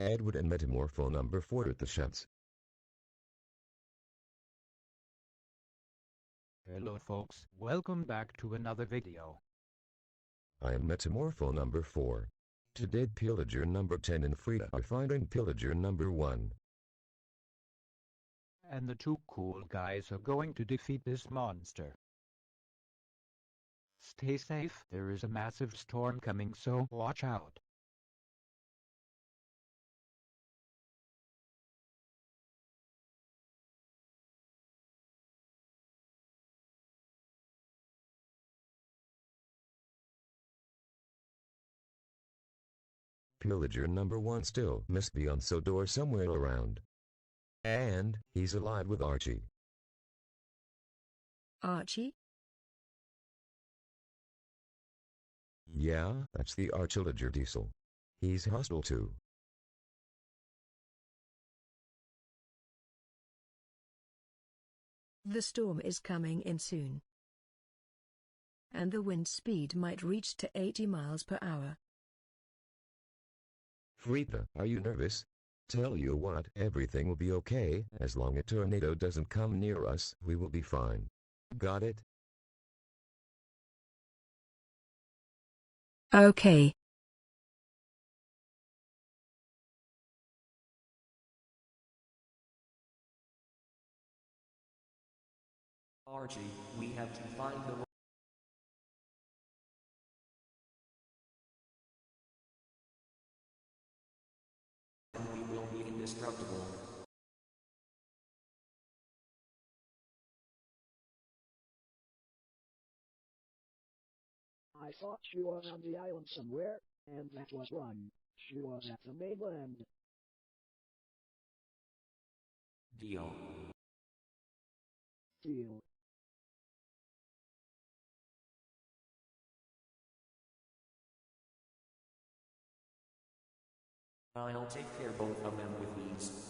Edward and Metamorpho number 4 at the sheds. Hello folks, welcome back to another video. I am Metamorpho number 4. Today Pillager number 10 and Frida are finding Pillager number 1. And the two cool guys are going to defeat this monster. Stay safe, there is a massive storm coming, so watch out. Pillager number 1 still must be on Sodor somewhere around. And he's allied with Archie. Archie? Yeah, that's the Archillager Diesel. He's hostile too. The storm is coming in soon. And the wind speed might reach to 80 miles per hour. Frida, are you nervous? Tell you what, everything will be okay. As long as a tornado doesn't come near us, we will be fine. Got it? Okay. Archie, we have to find the and we will be indestructible. I thought she was on the island somewhere, and that was wrong. She was at the mainland. Deal. Deal. I'll take care both of them with ease.